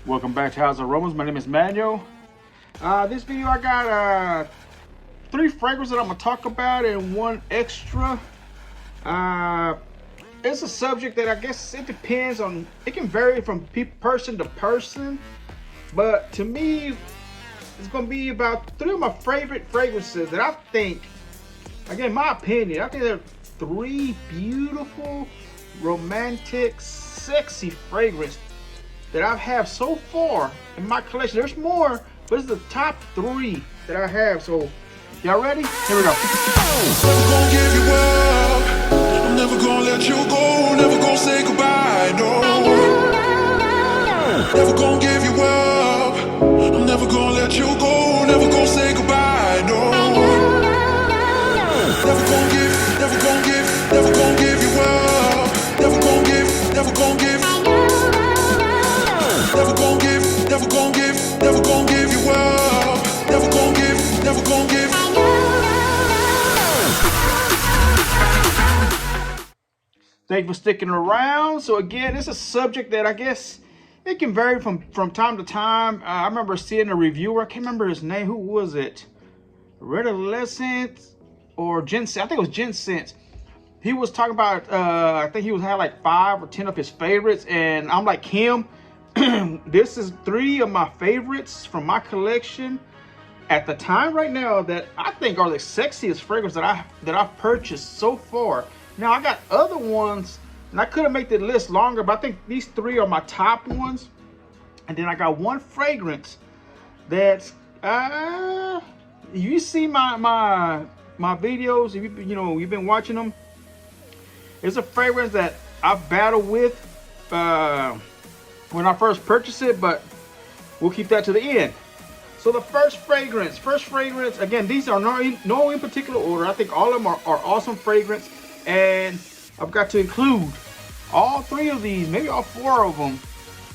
Welcome back to Aromas. My name is Manuel. This video I got 3 fragrances that I'm gonna talk about and 1 extra. It's a subject that I guess it depends on. It can vary from person to person, but to me, it's gonna be about 3 of my favorite fragrances that I think, again, my opinion, I think they're 3 beautiful, romantic, sexy fragrances that I have so far in my collection. There's more, but it's the top 3 that I have. So, y'all ready? Here we go. Never gonna give you up. I'm never gonna let you go. Never gonna say goodbye. No. Never gonna give you up. I'm never gonna let you go. Never gonna say goodbye. No. Never gonna give. Never gonna give. Never gonna give you up. Never gonna give. Never gonna give. Never gonna give, never gonna give, never gonna give you up. Never gonna give, never gonna give. Thank you for sticking around. So again, it's a subject that I guess it can vary from time to time. I remember seeing a reviewer, I can't remember his name, who was it? Redolescent or Jensen, I think it was Jensen. He was talking about, I think he had like 5 or 10 of his favorites, and I'm like him. This is 3 of my favorites from my collection at the time right now that I think are the sexiest fragrances that I've purchased so far. Now I got other ones, and I could have made the list longer, but I think these 3 are my top ones. And then I got 1 fragrance that's you see my videos, if you've been watching them. It's a fragrance that I battled with when I first purchased it, but we'll keep that to the end. So the first fragrance, again, these are no in particular order. I think all of them are awesome fragrance, and I've got to include all 3 of these, maybe all 4 of them,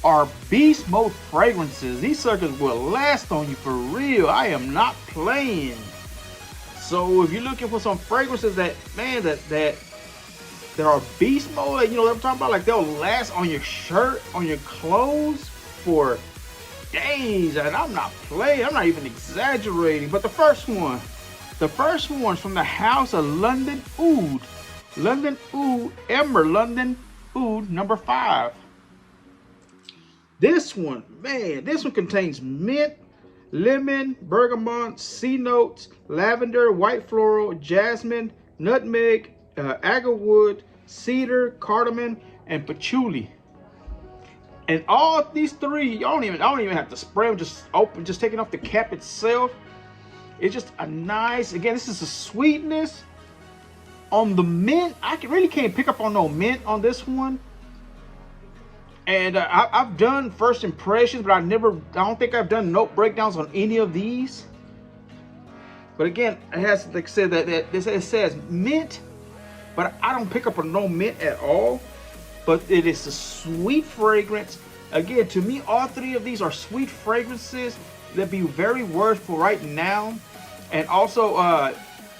are beast mode fragrances. These suckers will last on you for real. I am not playing. So if you're looking for some fragrances that, man, that are beast mode, like, you know what I'm talking about, like they'll last on your shirt, on your clothes for days, and I'm not playing, I'm not even exaggerating. But the first one from the house of London Oud, Ember London Oud number 5. This one, man, this one contains mint, lemon, bergamot, sea notes, lavender, white floral, jasmine, nutmeg, agarwood, cedar, cardamom, and patchouli. And all these 3, I don't even have to spray them. Just taking off the cap itself. It's just a nice. Again, this is a sweetness on the mint. I really can't pick up on no mint on this one. And I've done first impressions, but I don't think I've done note breakdowns on any of these. But again, it has, like I said, it says mint, but I don't pick up on no mint at all. But it is a sweet fragrance. Again, to me, all 3 of these are sweet fragrances that be very worth for right now. And also,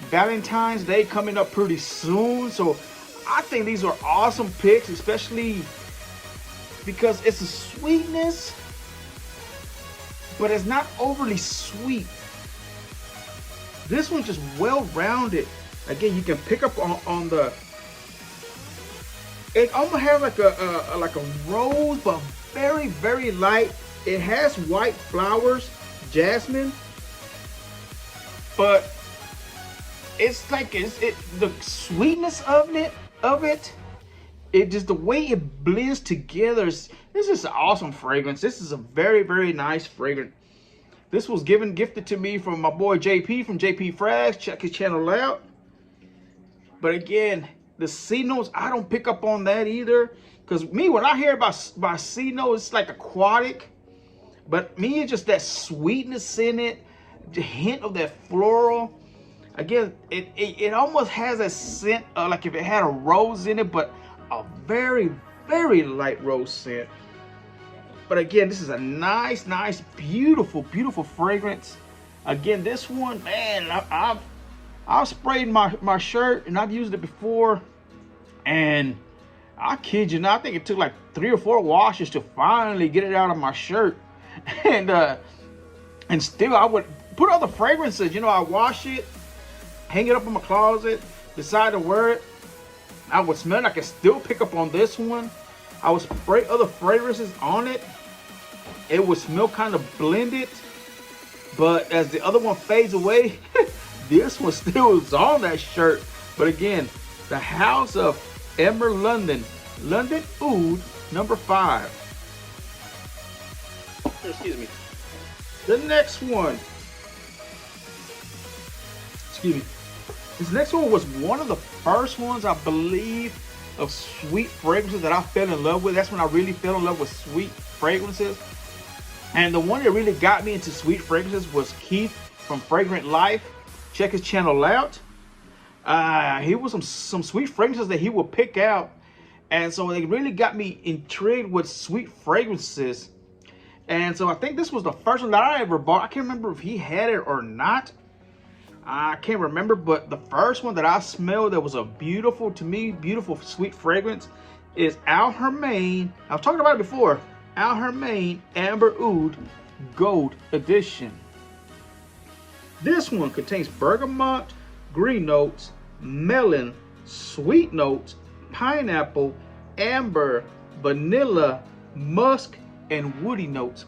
Valentine's Day coming up pretty soon. So I think these are awesome picks, especially because it's a sweetness, but it's not overly sweet. This one's just well-rounded. Again, you can pick up on the. It almost has like a rose, but very, very light. It has white flowers, jasmine, but it's like the sweetness of it. It just, the way it blends together. This is an awesome fragrance. This is a very, very nice fragrance. This was gifted to me from my boy JP from JP Frags. Check his channel out. But again, the C notes, I don't pick up on that either. Because me, when I hear about C notes, it's like aquatic. But me, it's just that sweetness in it. The hint of that floral. Again, it almost has a scent like if it had a rose in it, but a very, very light rose scent. But again, this is a nice, beautiful, beautiful fragrance. Again, this one, man, I've sprayed my shirt, and I've used it before, and I kid you not, I think it took like 3 or 4 washes to finally get it out of my shirt. And still I would put other fragrances, you know, I wash it, hang it up in my closet, decide to wear it. I would smell it, I could still pick up on this one. I would spray other fragrances on it. It would smell kind of blended. But as the other one fades away, this one still is on that shirt. But again, the house of Ember London Oud number 5. Excuse me. The next one. Excuse me. This next one was one of the first ones, I believe, of sweet fragrances that I fell in love with. That's when I really fell in love with sweet fragrances. And the one that really got me into sweet fragrances was Keith from Fragrant Life. Check his channel out. He was some sweet fragrances that he would pick out. And so it really got me intrigued with sweet fragrances. And so I think this was the first one that I ever bought. I can't remember if he had it or not. I can't remember, but the first one that I smelled that was a beautiful, to me, beautiful sweet fragrance is Harmain. I've talked about it before. Harmain Amber Oud Gold Edition. This one contains bergamot, green notes, melon, sweet notes, pineapple, amber, vanilla, musk, and woody notes.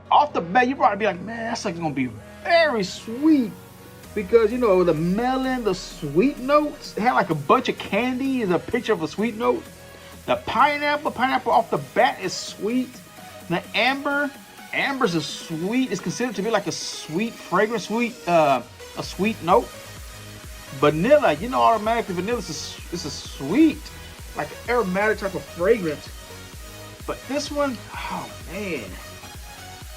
Off the bat, you probably be like, man, that's like gonna be very sweet. Because, you know, the melon, the sweet notes, they have like a bunch of candy is a picture of a sweet note. The pineapple off the bat is sweet. The amber's a sweet, it's considered to be like a sweet fragrance, a sweet note. Vanilla, you know, automatically vanilla is a sweet, like an aromatic type of fragrance. But this one, oh man,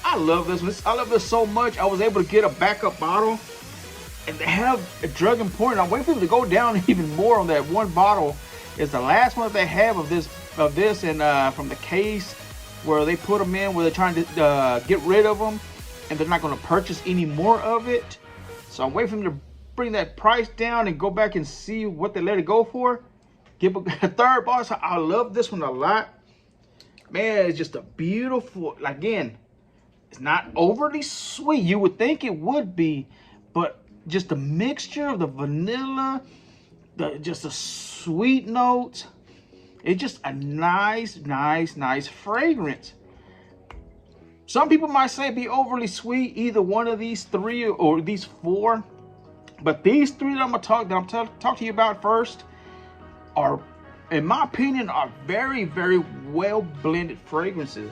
I love this one. I love this so much. I was able to get a backup bottle, and they have a drug important. I'm waiting for them to go down even more on that one bottle. It's the last one that they have of this, and from the case where they put them in, where they're trying to get rid of them, and they're not going to purchase any more of it. So I'm waiting for them to bring that price down and go back and see what they let it go for. Give a third bottle. So I love this one a lot. Man, it's just a beautiful, again, it's not overly sweet. You would think it would be, but just the mixture of the vanilla, just the sweet notes, it's just a nice fragrance. Some people might say it'd be overly sweet, either one of these 3 or these 4. But these 3 that I'm gonna talk to you about first are, in my opinion, are very well blended fragrances.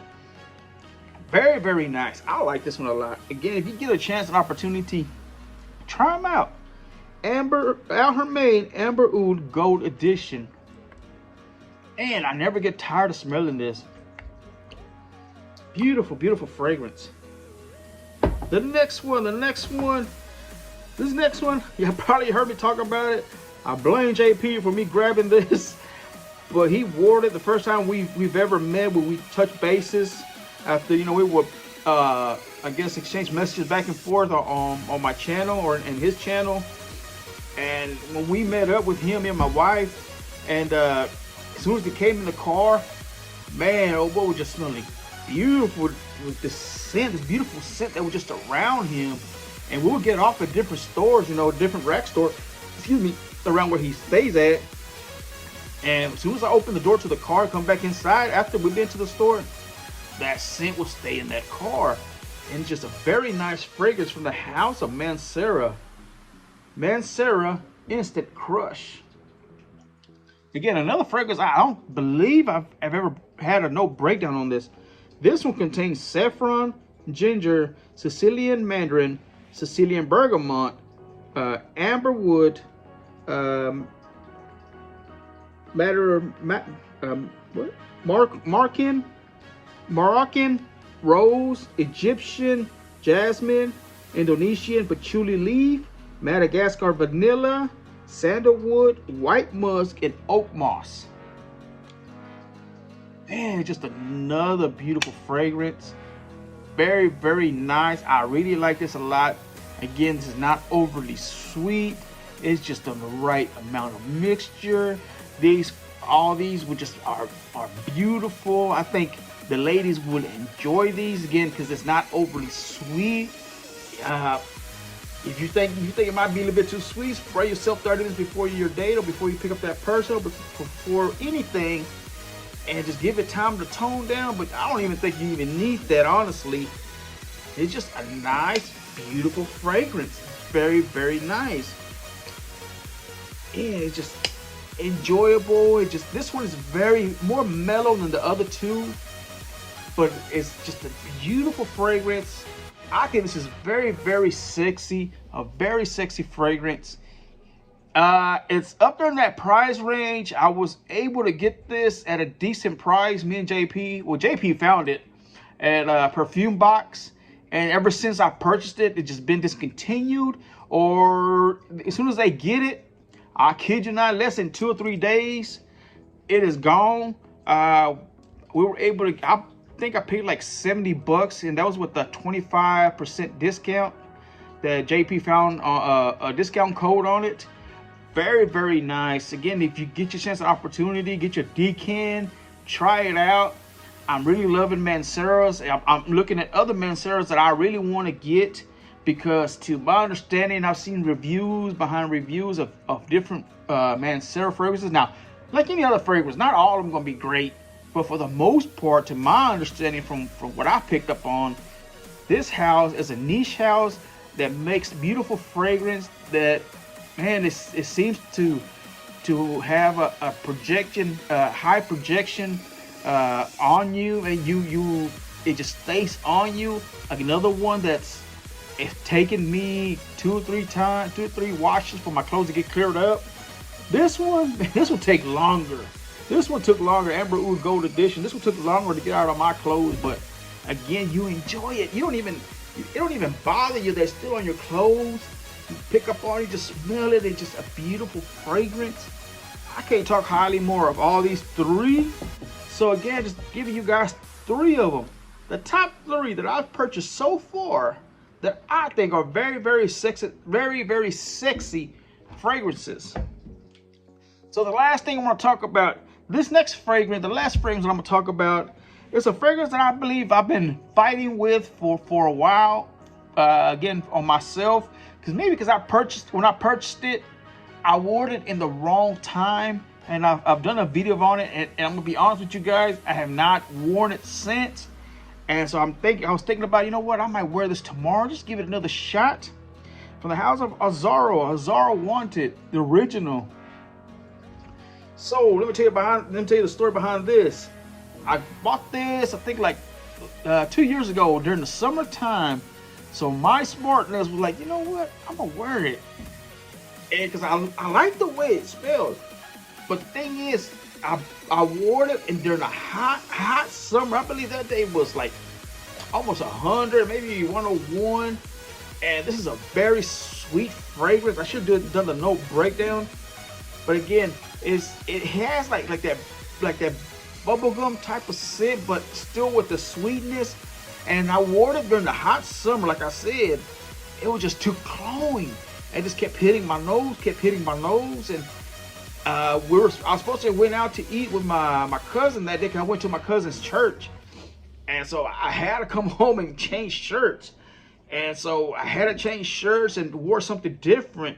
Very nice. I like this one a lot. Again, if you get a chance and opportunity, try them out. Harmain Amber Oud Gold Edition. And I never get tired of smelling this. Beautiful fragrance. This next one, you probably heard me talk about it. I blame JP for me grabbing this, but he wore it the first time we've ever met, when we touched bases after, you know, we were I guess exchange messages back and forth on my channel or in his channel. And when we met up with him and my wife, and as soon as he came in the car, man, oh boy, was just smelling beautiful with the scent, this beautiful scent that was just around him. And we would get off at different stores, you know, different rack store, excuse me, around where he stays at. And as soon as I opened the door to the car, come back inside after we've been to the store, that scent will stay in that car. And just a very nice fragrance from the house of Mancera. Mancera Instant Crush. Again, another fragrance I don't believe I've ever had a no breakdown on this. This one contains saffron, ginger, Sicilian mandarin, Sicilian bergamot, amber wood, Moroccan rose, Egyptian jasmine, Indonesian patchouli leaf, Madagascar vanilla, sandalwood, white musk, and oak moss. Man, just another beautiful fragrance. Very nice. I really like this a lot. Again, this is not overly sweet. It's just on the right amount of mixture. These all these would just are beautiful. I think the ladies will enjoy these again because it's not overly sweet. If you think it might be a little bit too sweet, spray yourself 30 minutes before your date or before you pick up that person or before anything, and just give it time to tone down. But I don't even think you even need that, honestly. It's just a nice, beautiful fragrance. Very, very nice. And it's just enjoyable. This one is very more mellow than the other two, but it's just a beautiful fragrance. I think this is very, very sexy, a very sexy fragrance. It's up there in that price range. I was able to get this at a decent price. Me and JP, well, JP found it at a perfume box, and ever since I purchased it, it's just been discontinued, or as soon as they get it, I kid you not, less than 2 or 3 days, it is gone. We were able to, I think I paid like $70, and that was with the 25% discount that JP found a discount code on it. Very, very nice. Again, if you get your chance and opportunity, get your decan, try it out. I'm really loving Manceras. I'm looking at other Manceras that I really want to get, because to my understanding, I've seen reviews behind reviews of different Mancera fragrances. Now, like any other fragrance, not all of them going to be great, but for the most part, to my understanding from what I picked up on, this house is a niche house that makes beautiful fragrance that, man, it seems to have a projection, high projection on you, and it just stays on you. Like another one it's taken me 2 or 3 washes for my clothes to get cleared up. This will take longer. This one took longer. Amber Oud Gold Edition. This one took longer to get out of my clothes, but again, you enjoy it. It don't even bother you. They're still on your clothes. You pick up on it, just smell it. It's just a beautiful fragrance. I can't talk highly more of all these 3. So again, just giving you guys 3 of them. The top 3 that I've purchased so far that I think are very, very sexy, very, very sexy fragrances. So the last thing I want to talk about, this next fragrance, the last fragrance that I'm going to talk about, is a fragrance that I believe I've been fighting with for a while. Again, on myself, because when I purchased it, I wore it in the wrong time, and I've done a video on it, and I'm gonna be honest with you guys, I have not worn it since. And so I was thinking about, you know what, I might wear this tomorrow, just give it another shot. From the house of Azzaro Wanted, the original. So let me tell you the story behind this. I bought this, I think like 2 years ago during the summertime. So my smartness was like, you know what, I'm gonna wear it, and because I like the way it smells. But the thing is, I wore it, and during a hot summer, I believe that day was like almost 100, maybe 101. And this is a very sweet fragrance. I should have done the note breakdown, but again, it has like that bubblegum type of scent, but still with the sweetness. And I wore it during the hot summer, like I said. It was just too glowing. It just kept hitting my nose, and I was supposed to went out to eat with my cousin that day, because I went to my cousin's church, and so I had to come home and change shirts, and so I had to change shirts and wore something different.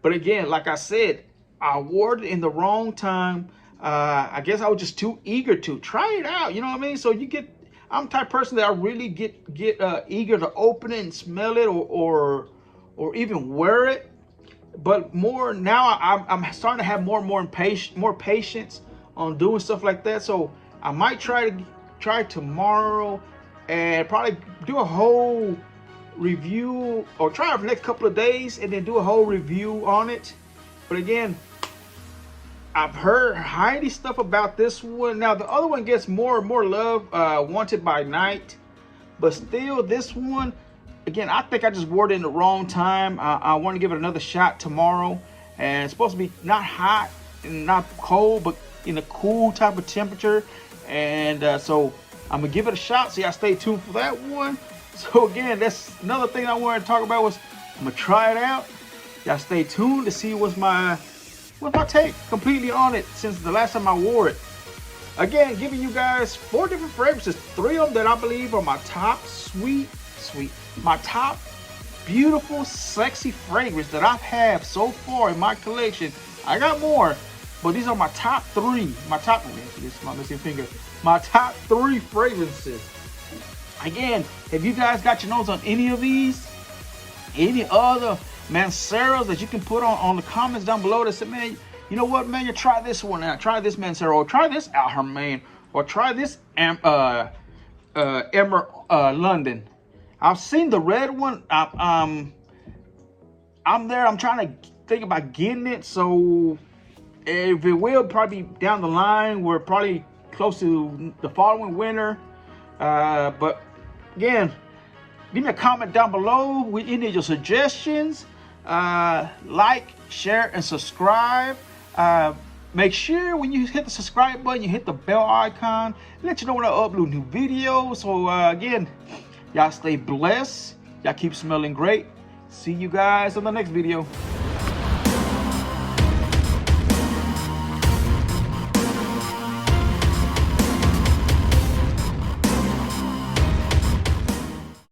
But again, like I said, I wore it in the wrong time. I guess I was just too eager to try it out, you know what I mean? So I'm the type of person that I really get eager to open it and smell it, or even wear it. But more now, I'm starting to have more patience on doing stuff like that. So I might try tomorrow and probably do a whole review, or try it for the next couple of days and then do a whole review on it. But again, I've heard highly stuff about this one. Now the other one gets more and more love, Wanted by Night, but still this one, again, I think I just wore it in the wrong time. I want to give it another shot tomorrow, and it's supposed to be not hot and not cold, but in a cool type of temperature. And so I'm gonna give it a shot. So y'all stay tuned for that one. So again, that's another thing I wanted to talk about, was I'm gonna try it out. Y'all stay tuned to see what my what's my take completely on it since the last time I wore it. Again, giving you guys 4 different fragrances. 3 of them that I believe are my top my top beautiful, sexy fragrance that I've had so far in my collection. I got more, but these are my top 3. My top, this is my missing finger. My top 3 fragrances. Again, have you guys got your nose on any of these? Any other Manceras that you can put on the comments down below that say, man, you know what, man, you try this one out. Try this Mancera, or try this Harmain, or try this Ember London. I've seen the red one. I'm there. I'm trying to think about getting it. So if it will, probably down the line, we're probably close to the following winter. But again, leave me a comment down below with any of your suggestions. Like, share, and subscribe. Make sure when you hit the subscribe button, you hit the bell icon. Let you know when I upload new videos. So again, y'all stay blessed. Y'all keep smelling great. See you guys on the next video.